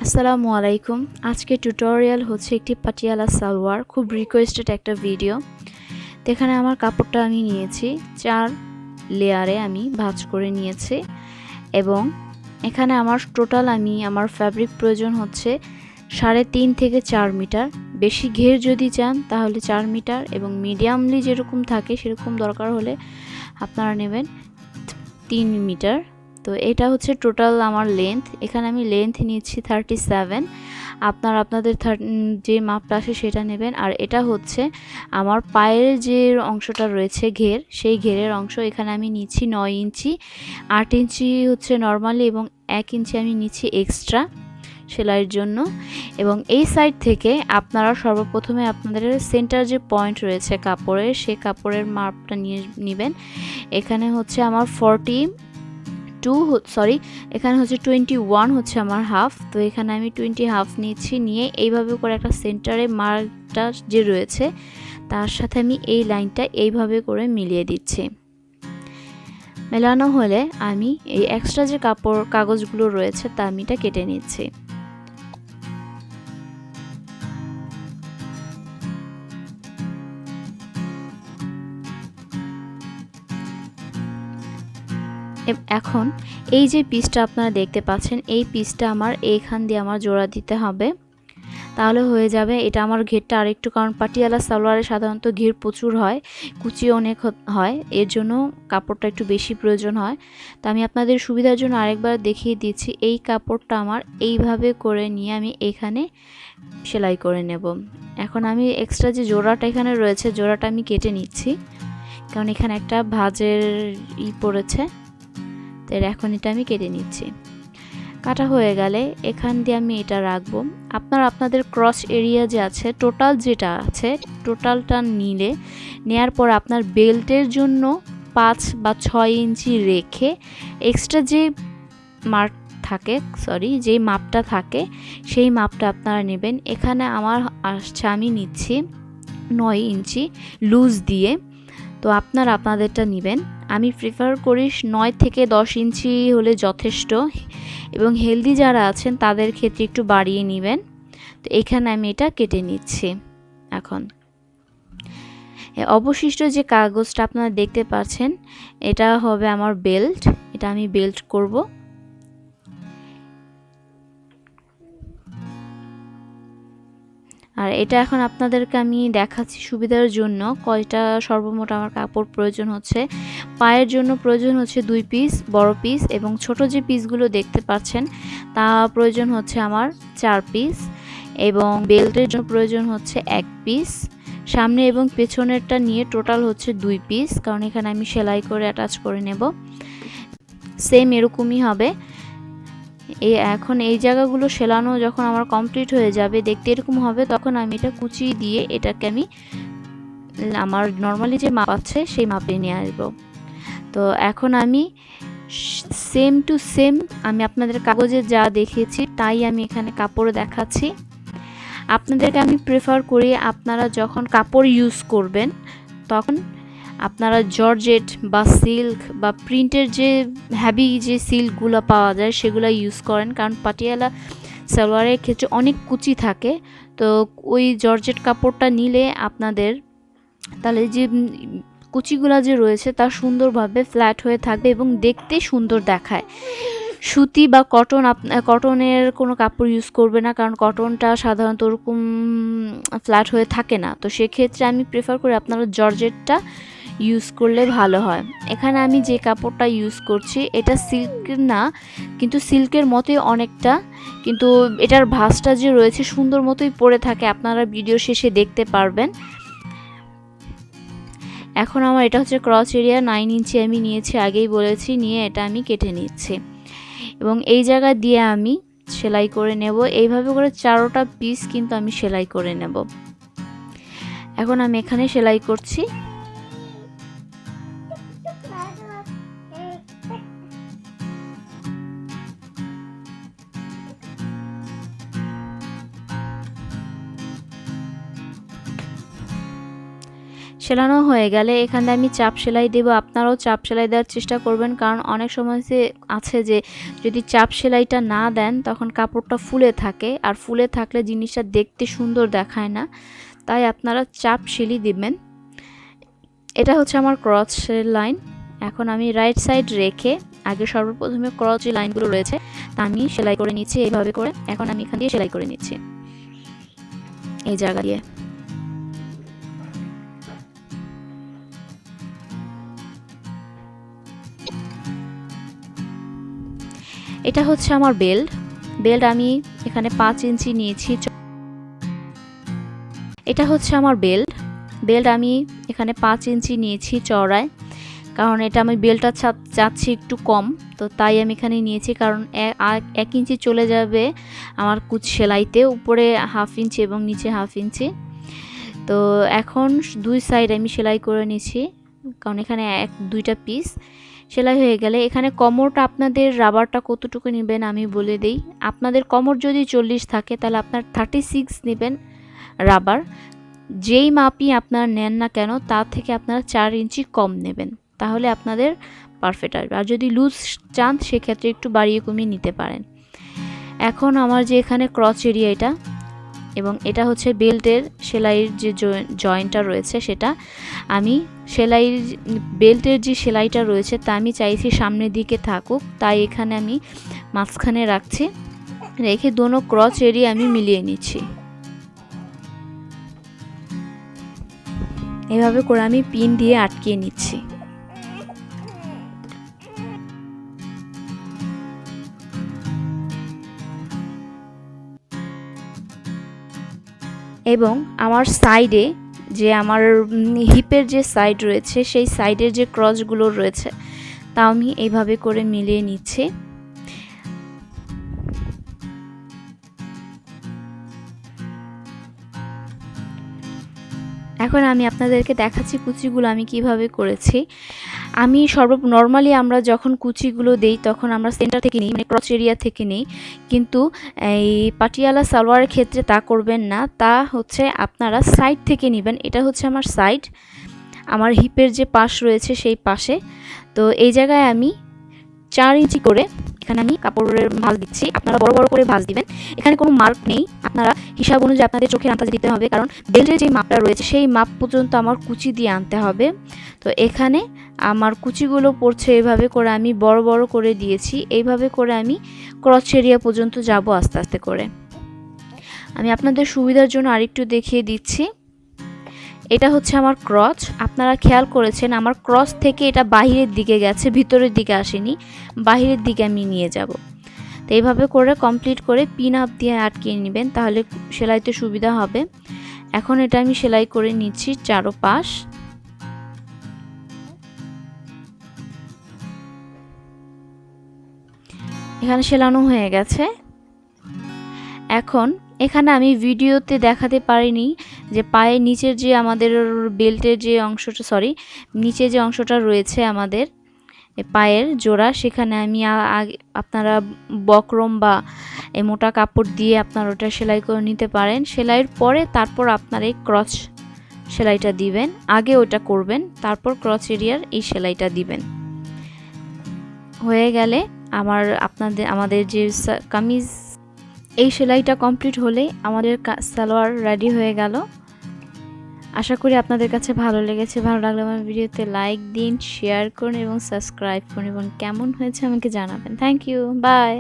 আসসালামু আলাইকুম। আজকে টিউটোরিয়াল হচ্ছে একটি পাটিয়ালা সালোয়ার, খুব রিকোয়েস্টেড একটা ভিডিও। তো এখানে আমার কাপড়টা আমি নিয়েছি 4 লেয়ারে আমি ভাঁজ করে নিয়েছি এবং এখানে আমার টোটাল আমার ফ্যাব্রিক প্রয়োজন হচ্ছে 3.5 থেকে 4 মিটার। বেশি ঘের যদি চান তাহলে 4 মিটার এবং মিডিয়ামলি যেরকম থাকে সেরকম দরকার হলে আপনারা নেবেন 3 মিটার। তো এটা হচ্ছে টোটাল আমার লেন্থ। এখানে আমি লেন্থ নিয়েছি 37। আপনারা আপনাদের যে মাপটা আসে সেটা নেবেন। আর এটা হচ্ছে আমার পায়ের যে অংশটা রয়েছে ঘের, সেই ঘেরের অংশ এখানে আমি নিচ্ছি 9 ইঞ্চি। 8 ইঞ্চি হচ্ছে নর্মালি এবং 1 ইঞ্চি আমি নিচ্ছি এক্সট্রা সেলাইয়ের জন্য। এবং এই সাইড থেকে আপনারা সর্বপ্রথমে আপনাদের সেন্টার যে পয়েন্ট রয়েছে কাপড়ের, সেই কাপড়ের মাপটা নিয়ে নেবেন। এখানে হচ্ছে আমার এখানে হচ্ছে 21 হচ্ছে আমার হাফ। তো এখানে আমি 20 হাফ নিচ্ছি, নিয়ে এইভাবে করে একটা সেন্টারে মার্কটা যে রয়েছে তার সাথে আমি এই লাইনটা এইভাবে করে মিলিয়ে দিচ্ছি। মেলানো হলে আমি এই এক্সট্রা যে কাগজগুলো রয়েছে তা আমি এটা কেটে নিচ্ছি। এখন এই যে পিসটা আপনারা দেখতে পাচ্ছেন, এই পিসটা আমার এইখান দিয়ে আমার জোড়া দিতে হবে, তাহলে হয়ে যাবে। এটা আমার ঘেরটা আরেকটু, কারণ পাটিয়ালা সালোয়ারে সাধারণত ঘের প্রচুর হয়, কুচি অনেক হয়, এর জন্য কাপড়টা একটু বেশি প্রয়োজন হয়। তো আমি আপনাদের সুবিধার জন্য আরেকবার দেখিয়ে দিচ্ছি। এই কাপড়টা আমার এইভাবে করে নিয়ে আমি এখানে সেলাই করে নেব। এখন আমি এক্সট্রা যে জোড়াটা এখানে রয়েছে, জোড়াটা আমি কেটে নিচ্ছি, কারণ এখানে একটা ভাঁজের পড়েছে। তো এখন এটা আমি কেটে নিচ্ছি। কাটা হয়ে গেলে এখান দিয়ে আমি এটা রাখবো। আপনারা আপনাদের ক্রস এরিয়া যে আছে, টোটাল যেটা আছে, টোটালটা নেয়ার পর আপনার বেল্টের জন্য 5 বা 6 ইঞ্চি রেখে এক্সট্রা যে যে মাপটা থাকে সেই মাপটা আপনারা নেবেন। এখানে আমার আসছে, আমি নিচ্ছি 9 ইঞ্চি লুজ দিয়ে। তো আপনারা আপনাদেরটা নেবেন। আমি প্রিফার করি 9 থেকে 10 ইঞ্চি হলে যথেষ্ট, এবং হেলদি যারা আছেন তাদের ক্ষেত্রে একটু বাড়িয়ে নেবেন। তো এখানে আমি এটা কেটে নিচ্ছি। এখন অবশিষ্ট যে কাগজটা আপনারা দেখতে পাচ্ছেন, এটা হবে আমার বেল্ট। এটা আমি বেল্ট করব। আর এটা এখন আপনাদেরকে আমি দেখাচ্ছি সুবিধার জন্য কয়টা সর্বমোট আমার কাপড় প্রয়োজন হচ্ছে। পায়ের জন্য প্রয়োজন হচ্ছে 2 পিস বড় পিস, এবং ছোট যে পিসগুলো দেখতে পাচ্ছেন তা প্রয়োজন হচ্ছে আমার 4 পিস, এবং বেল্টের জন্য প্রয়োজন হচ্ছে 1 পিস। সামনে এবং পেছনেরটা নিয়ে টোটাল হচ্ছে 2 পিস, কারণ এখানে আমি সেলাই করে অ্যাটাচ করে নেব। সেম এরকমই হবে। এখন এই জায়গাগুলো সেলানো যখন আমার কমপ্লিট হয়ে যাবে, দেখতে এরকম হবে, তখন আমি এটা কুচি দিয়ে এটাকে আমি আমার নর্মালি যে মাপ আছে সেই মাপে নিয়ে আসব। তো এখন আমি সেম টু সেম আমি আপনাদের কাগজে যা দেখিয়েছি তাই আমি এখানে কাপড়ে দেখাচ্ছি। আপনাদেরকে আমি প্রেফার করি আপনারা যখন কাপড় ইউজ করবেন তখন আপনারা জর্জেট বা সিল্ক বা প্রিন্টের যে হ্যাভি যে সিল্কগুলো পাওয়া যায় সেগুলো ইউজ করেন, কারণ পাটিয়ালা সালোয়ারের ক্ষেত্রে অনেক কুচি থাকে। তো ওই জর্জেট কাপড়টা নিলে আপনাদের তাহলে যে কুচিগুলো যে রয়েছে তা সুন্দরভাবে ফ্ল্যাট হয়ে থাকবে এবং দেখতে সুন্দর দেখায়। সুতি বা কটনের কোনো কাপড় ইউজ করবে না, কারণ কটনটা সাধারণত ওরকম ফ্ল্যাট হয়ে থাকে না। তো সেক্ষেত্রে আমি প্রেফার করি আপনারা জর্জেটটা ইউজ করলে ভালো হয়। এখানে আমি যে কাপড়টা ইউজ করছি এটা সিল্ক না, কিন্তু সিল্কের মতোই অনেকটা, কিন্তু এটার ভাঁজটা যে রয়েছে সুন্দর মতোই পড়ে থাকে, আপনারা ভিডিও শেষে দেখতে পারবেন। এখন আমার এটা হচ্ছে ক্রস এরিয়া 9 ইঞ্চি আমি নিয়েছি, আগেই বলেছি, নিয়ে এটা আমি কেটে নিচ্ছি এবং এই জায়গা দিয়ে আমি সেলাই করে নেব। এইভাবে করে 4টা পিস কিন্তু আমি সেলাই করে নেব। এখন আমি এখানে সেলাই করছি। সেলানো হয়ে গেলে এখানে আমি চাপ সেলাই দেব। আপনারাও চাপ সেলাই দেওয়ার চেষ্টা করবেন, কারণ অনেক সময় আছে যে যদি চাপ সেলাইটা না দেন তখন কাপড়টা ফুলে থাকে, আর ফুলে থাকলে জিনিসটা দেখতে সুন্দর দেখায় না, তাই আপনারা চাপ সেলাই দিবেন। এটা হচ্ছে আমার ক্রসের লাইন। এখন আমি রাইট সাইড রেখে আগে সর্বপ্রথমে ক্রস যে লাইনগুলো রয়েছে তা আমি সেলাই করে নিচ্ছি এইভাবে করে। এখন আমি এখান দিয়ে সেলাই করে নিচ্ছি এই জায়গা দিয়ে। এটা হচ্ছে আমার বেল্ট আমি এখানে 5 ইঞ্চি নিয়েছি। এটা হচ্ছে আমার বেল্ট আমি এখানে 5 ইঞ্চি নিয়েছি চওড়ায়, কারণ এটা আমি বেল্টটা চাচ্ছি একটু কম, তো তাই আমি এখানে নিয়েছি, কারণ 1 ইঞ্চি চলে যাবে আমার কুচ সেলাইতে, উপরে 1/2 ইঞ্চি এবং নিচে 1/2 ইঞ্চি। তো এখন 2 সাইড আমি সেলাই করে নিয়েছি, কারণ এখানে 2টা পিস সেলাই হয়ে গেলে এখানে কোমরটা আপনাদের রাবারটা কতটুকু নেবেন আমি বলে দেই। আপনাদের কোমর যদি 40 থাকে তাহলে আপনার 36 নেবেন রাবার। যেই মাপই আপনারা নেন না কেন তার থেকে আপনারা 4 ইঞ্চি কম নেবেন, তাহলে আপনাদের পারফেক্ট আসবে। আর যদি লুজ চান সেক্ষেত্রে একটু বাড়িয়ে কমিয়ে নিতে পারেন। এখন আমার যে এখানে ক্রস এরিয়া এটা এবং এটা হচ্ছে বেল্টের সেলাইয়ের যে জয়েন্টটা রয়েছে, সেটা আমি বেল্টের যে সেলাইটা রয়েছে তা আমি চাইছি সামনের দিকে থাকুক, তাই এখানে আমি মাঝখানে রাখছি, রেখে দোনো ক্রস এরিয়া আমি মিলিয়ে নিচ্ছি। এভাবে করে আমি পিন দিয়ে আটকিয়ে নিচ্ছি। এবং আমার সাইডে যে আমার হিপের যে সাইড রয়েছে সেই সাইডের যে ক্রসগুলো রয়েছে তা আমি এইভাবে করে মিলিয়ে নিচ্ছি। এখন আমি আপনাদেরকে দেখাচ্ছি কুচিগুলো আমি কিভাবে করেছি। আমি নর্মালি আমরা যখন কুচিগুলো দেই তখন আমরা সেন্টার থেকে নিই, মানে ক্রস এরিয়া থেকে নিই, কিন্তু এই পাটিয়ালা সালোয়ারের ক্ষেত্রে তা করবেন না, তা হচ্ছে আপনারা সাইড থেকে নেবেন। এটা হচ্ছে আমার সাইড, আমার হিপের যে পাশ রয়েছে সেই পাশে। তো এই জায়গায় আমি 4 ইঞ্চি করে এখানে আমি কাপড়ের ভাঁজ দিচ্ছি। আপনারা বড় বড় করে ভাঁজ দিবেন। এখানে কোনো মার্ক নেই, আপনারা হিসাব অনুযায়ী আপনাদের চোখের আন্দাজ দিতে হবে, কারণ বেল্টের যে মাপটা রয়েছে সেই মাপ পর্যন্ত আমার কুচি দিয়ে আনতে হবে। তো এখানে আমার কুচিগুলো পড়ছে এইভাবে করে আমি বড় বড় করে দিয়েছি। এইভাবে করে আমি ক্রস এরিয়া পর্যন্ত যাব আস্তে আস্তে করে। আমি আপনাদের সুবিধার জন্য আরেকটু দেখিয়ে দিচ্ছি। এটা হচ্ছে আমার ক্রস। আপনারা খেয়াল করেছেন আমার ক্রস থেকে এটা বাহিরের দিকে গেছে, ভিতরের দিকে আসেনি, বাহিরের দিকে আমি নিয়ে যাব। তো এইভাবে করে কমপ্লিট করে পিন আপ দিয়ে আটকিয়ে নেবেন, তাহলে সেলাইতে সুবিধা হবে। এখন এটা আমি সেলাই করে নিচ্ছি চারোপাশ। এখানে সেলানো হয়ে গেছে। এখন এখানে আমি ভিডিওতে দেখাতে পারিনি যে পায়ের নিচের যে আমাদের বেল্টের যে অংশটা, নিচে যে অংশটা রয়েছে আমাদের পায়ের জোড়া, সেখানে আমি আপনারা বক্রম বা মোটা কাপড় দিয়ে আপনারা ওটা সেলাই করে নিতে পারেন। সেলাইয়ের পরে তারপর আপনারা এই ক্রস সেলাইটা দিবেন, আগে ওটা করবেন, তারপর ক্রস এরিয়ার এই সেলাইটা দিবেন। হয়ে গেলে আমাদের যে কামিজ এই সেলাইটা কমপ্লিট হলেই আমাদের সালোয়ার রেডি হয়ে গেল। আশা করি আপনাদের কাছে ভালো লেগেছে। ভালো লাগলে আমার ভিডিওতে লাইক দিন, শেয়ার করুন এবং সাবস্ক্রাইব করুন, এবং কেমন হয়েছে আমাকে জানাবেন। Thank you, by.